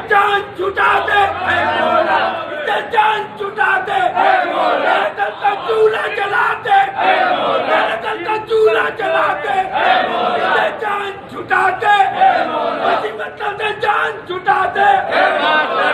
جان چھٹا دے اے مولا، جان چھٹا دے اے مولا، دل کا چولہا جلا دے اے مولا، دل کا چولہا جلا دے اے مولا، جان چھٹا دے اے مولا، مطلب جان چھٹا دے اے مولا۔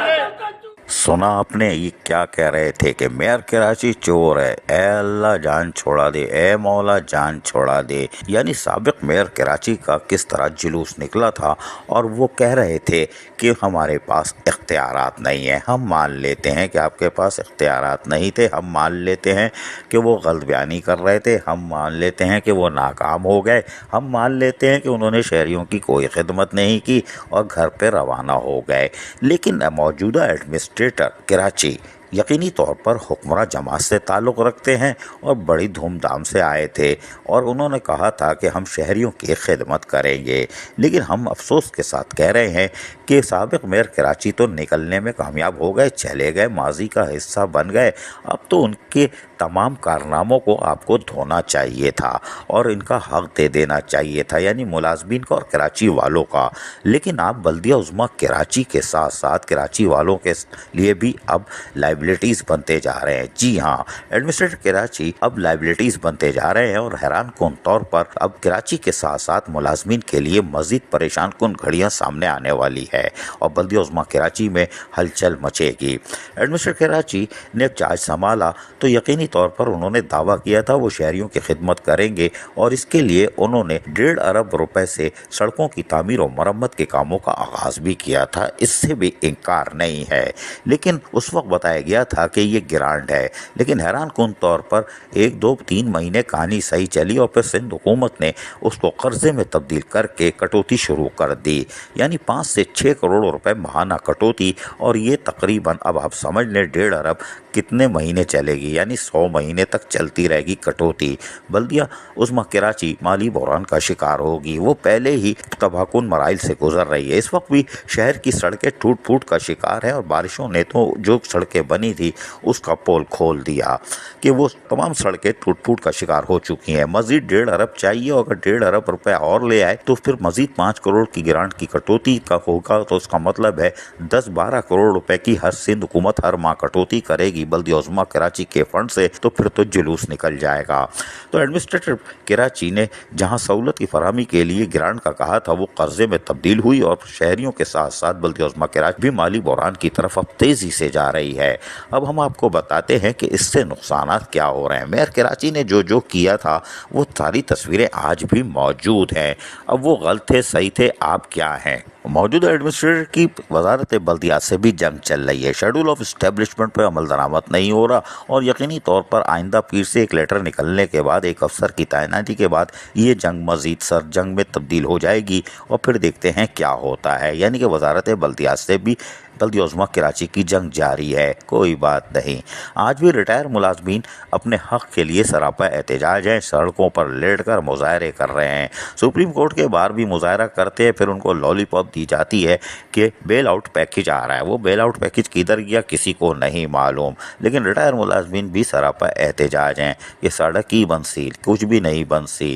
سنا آپ نے یہ کیا کہہ رہے تھے کہ میئر کراچی چور ہے، اے اللہ جان چھوڑا دے، اے مولا جان چھوڑا دے۔ یعنی سابق میئر کراچی کا کس طرح جلوس نکلا تھا، اور وہ کہہ رہے تھے کہ ہمارے پاس اختیارات نہیں ہیں۔ ہم مان لیتے ہیں کہ آپ کے پاس اختیارات نہیں تھے، ہم مان لیتے ہیں کہ وہ غلط بیانی کر رہے تھے، ہم مان لیتے ہیں کہ وہ ناکام ہو گئے، ہم مان لیتے ہیں کہ انہوں نے شہریوں کی کوئی خدمت نہیں کی اور گھر پہ روانہ ہو گئے، لیکن موجودہ ایڈمنسٹریٹر کراچی یقینی طور پر حکمراں جماعت سے تعلق رکھتے ہیں اور بڑی دھوم دھام سے آئے تھے، اور انہوں نے کہا تھا کہ ہم شہریوں کی خدمت کریں گے۔ لیکن ہم افسوس کے ساتھ کہہ رہے ہیں کہ سابق میئر کراچی تو نکلنے میں کامیاب ہو گئے، چلے گئے، ماضی کا حصہ بن گئے۔ اب تو ان کے تمام کارناموں کو آپ کو دھونا چاہیے تھا اور ان کا حق دے دینا چاہیے تھا، یعنی ملازمین کا اور کراچی والوں کا۔ لیکن آپ بلدیہ عظمیٰ کراچی کے ساتھ ساتھ کراچی والوں کے لیے بھی اب لائبلٹیز بنتے جا رہے ہیں۔ جی ہاں، ایڈمنسٹریٹر کراچی اب لائبلٹیز بنتے جا رہے ہیں، اور حیران کن طور پر اب کراچی کے ساتھ ساتھ ملازمین کے لیے مزید پریشان کن گھڑیاں سامنے آنے والی ہے، اور بلدیہ عظمیٰ کراچی میں ہلچل مچے گی۔ ایڈمنسٹریٹر کراچی نے چارج سنبھالا تو یقینی طور پر انہوں نے دعویٰ کیا تھا وہ شہریوں کی خدمت کریں گے، اور اس کے لیے انہوں نے 1.5 ارب روپے سے سڑکوں کی تعمیر و مرمت کے کاموں کا آغاز بھی کیا تھا، اس سے بھی انکار نہیں ہے۔ لیکن اس وقت بتایا گیا تھا کہ یہ گرانٹ ہے، لیکن حیران کن طور پر 1 2 3 مہینے کہانی صحیح چلی، اور پھر سندھ حکومت نے اس کو قرضے میں تبدیل کر کے کٹوتی شروع کر دی، یعنی 5 سے 6 کروڑ روپے ماہانہ کٹوتی، اور یہ تقریباً اب آپ سمجھ لیں 1.5 ارب کتنے مہینے چلے گی، یعنی 100 مہینے تک چلتی رہے گی کٹوتی۔ بلدیہ عظمیٰ کراچی مالی بحران کا شکار ہوگی، وہ پہلے ہی تباہ کن مراحل سے گزر رہی ہے۔ اس وقت بھی شہر کی سڑکیں ٹوٹ پھوٹ کا شکار ہیں، اور بارشوں نے تو جو سڑکیں بنی تھی اس کا پول کھول دیا کہ وہ تمام سڑکیں ٹوٹ پھوٹ کا شکار ہو چکی ہیں۔ مزید 1.5 ارب چاہیے، اور اگر 1.5 ارب روپے اور لے آئے تو پھر مزید 5 کروڑ کی گرانٹ کی کٹوتی کا ہوگا، تو اس کا مطلب ہے 10-12 کروڑ روپے کی ہر سندھ حکومت ہر ماہ کٹوتی کرے گی بلدیہ عظمیٰ کراچی کے فنڈ سے، تو پھر تو جلوس نکل جائے گا۔ تو ایڈمنسٹریٹر کراچی نے جہاں سہولت کی فراہمی کے لیے گرانٹ کا کہا تھا، وہ قرضے میں تبدیل ہوئی، اور شہریوں کے ساتھ ساتھ بلدیہ عظمیٰ کراچی بھی مالی بحران کی طرف اب تیزی سے جا رہی ہے۔ اب ہم آپ کو بتاتے ہیں کہ اس سے نقصانات کیا ہو رہے ہیں۔ میئر کراچی نے جو کیا تھا وہ ساری تصویریں آج بھی موجود ہیں۔ اب وہ غلط تھے، صحیح تھے، آپ کیا ہیں؟ موجودہ ایڈمنسٹریٹر کی وزارت بلدیات سے بھی جنگ چل رہی ہے۔ شیڈول آف اسٹیبلشمنٹ پہ عمل درآمد نہیں ہو رہا، اور یقینی طور پر آئندہ پیر سے ایک لیٹر نکلنے کے بعد، ایک افسر کی تعیناتی کے بعد، یہ جنگ مزید سر جنگ میں تبدیل ہو جائے گی، اور پھر دیکھتے ہیں کیا ہوتا ہے۔ یعنی کہ وزارت بلدیات سے بھی بلدیہ عظمیٰ کراچی کی جنگ جاری ہے، کوئی بات نہیں۔ آج بھی ریٹائر ملازمین اپنے حق کے لیے سراپا احتجاج ہیں، سڑکوں پر لیٹ کر مظاہرے کر رہے ہیں۔ سپریم کورٹ کے باہر بھی مظاہرہ کرتے ہیں، پھر ان کو لالی پاپ دی جاتی ہے کہ بیل آؤٹ پیکج آ رہا ہے۔ وہ بیل آؤٹ پیکج کدھر گیا کسی کو نہیں معلوم، لیکن ریٹائر ملازمین بھی سراپا احتجاج ہیں، یہ سڑک ہی بن سی، کچھ بھی نہیں بن سی۔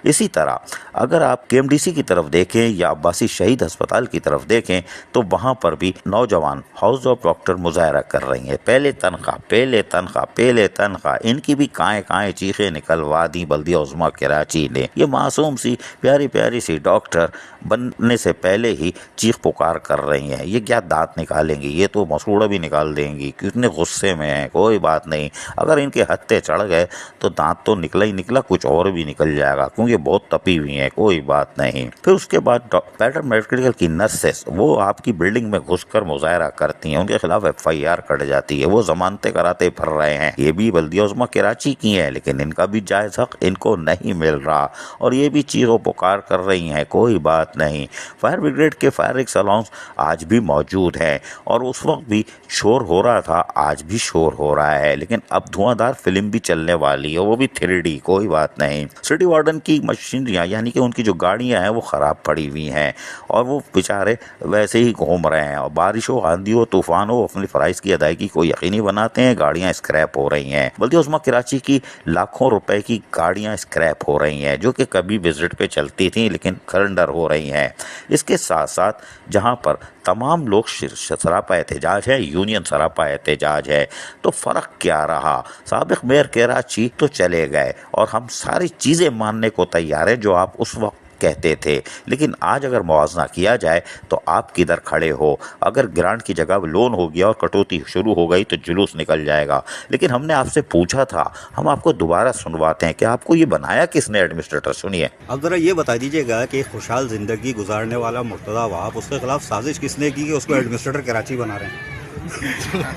اسی طرح اگر آپ کے ایم ڈی سی کی طرف دیکھیں یا عباسی شہید ہسپتال کی طرف دیکھیں تو وہاں پر بھی نوجوان ہاؤس آف ڈاکٹر مظاہرہ کر رہی ہیں، پہلے تنخواہ، پہلے تنخواہ، پہلے تنخواہ۔ ان کی بھی کائیں چیخیں نکلوا دی بلدیہ عظمیٰ کراچی نے۔ یہ معصوم سی پیاری پیاری سی ڈاکٹر بننے سے پہلے ہی چیخ پکار کر رہی ہیں۔ یہ کیا دانت نکالیں گی، یہ تو مسوڑا بھی نکال دیں گی، کتنے غصے میں ہیں۔ کوئی بات نہیں، اگر ان کے ہتھے چڑھ گئے تو دانت تو نکلا ہی نکلا، کچھ اور بھی نکل جائے گا، کیونکہ بہت تپی ہوئی ہیں۔ کوئی بات نہیں۔ پھر اس کے بعد پیٹر میڈیکل کی نرسز، وہ آپ کی بلڈنگ میں گھس کر مظاہرہ کرتی ہیں، ان کے خلاف FIR کٹ جاتی ہے، وہ ضمانتیں کراتے پھر رہے ہیں۔ یہ بھی بلدیہ عظمیٰ کراچی کی ہیں، لیکن ان کا بھی جائز حق ان کو نہیں مل رہا، اور یہ بھی چیخ و پکار کر رہی ہیں۔ کوئی بات نہیں۔ فائر بریگیڈ کے فائر ایکسلانس آج بھی موجود ہیں، اور اس وقت بھی شور ہو رہا تھا، آج بھی شور ہو رہا ہے، لیکن اب دھواں دار فلم بھی چلنے والی ہے، وہ بھی 3D۔ کوئی بات نہیں۔ سٹی وارڈن کی مشینریاں، یعنی کہ ان کی جو گاڑیاں ہیں وہ خراب پڑی ہوئی ہیں، اور وہ بیچارے ویسے ہی گھوم رہے ہیں، اور بارش بارش ہو، آندھی ہو، طوفان ہو، اپنے فرائض کی ادائیگی کو یقینی بناتے ہیں. گاڑیاں اسکریپ ہو رہی ہیں. بلدیہ عظمیٰ کراچی کی لاکھوں روپے کی گاڑیاں اسکریپ ہو رہی ہیں جو کہ کبھی وزٹ پہ چلتی تھیں لیکن سرنڈر ہو رہی ہیں. اس کے ساتھ ساتھ جہاں پر تمام لوگ سراپا احتجاج ہے، یونین سراپا احتجاج ہے، تو فرق کیا رہا؟ سابق میئر کراچی تو چلے گئے اور ہم ساری چیزیں ماننے کو تیار ہیں جو آپ اس وقت کہتے تھے، لیکن آج اگر موازنہ کیا جائے تو آپ کدھر کھڑے ہو؟ اگر گرانٹ کی جگہ لون ہو گیا اور کٹوتی شروع ہو گئی تو جلوس نکل جائے گا. لیکن ہم نے آپ سے پوچھا تھا، ہم آپ کو دوبارہ سنواتے ہیں کہ آپ کو یہ بنایا کس نے ایڈمنسٹریٹر؟ سنیے. اب ذرا یہ بتا دیجیے گا کہ خوشحال زندگی گزارنے والا مرتضیٰ وہاب، اس کے خلاف سازش کس نے کی کہ اس کو ایڈمنسٹریٹر کراچی بنا رہے ہیں؟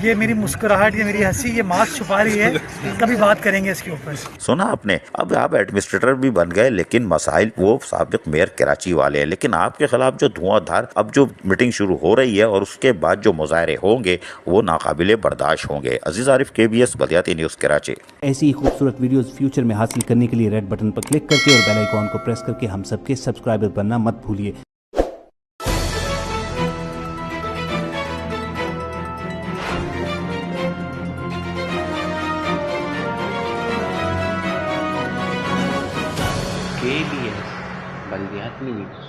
یہ میری مسکراہٹ، یہ میری ہنسی، یہ ماسک چھپا رہی ہے. کبھی بات کریں گے اس کے اوپر. سنا آپ نے؟ اب آپ ایڈمنسٹریٹر بھی بن گئے لیکن مسائل وہ سابق میئر کراچی والے ہیں. لیکن آپ کے خلاف جو دھواں دھار اب جو میٹنگ شروع ہو رہی ہے اور اس کے بعد جو مظاہرے ہوں گے وہ ناقابل برداشت ہوں گے. عزیز عارف، KBS بلدیاتی نیوز کراچی. ایسی ہی خوبصورت ویڈیوز فیوچر میں حاصل کرنے کے لیے ریڈ بٹن پر کلک کر کے اور بیل آئیکن کو پریس کر کے ہم سب کے سبسکرائبر بننا مت بھولیے. KBS بلدیاتی نیوز.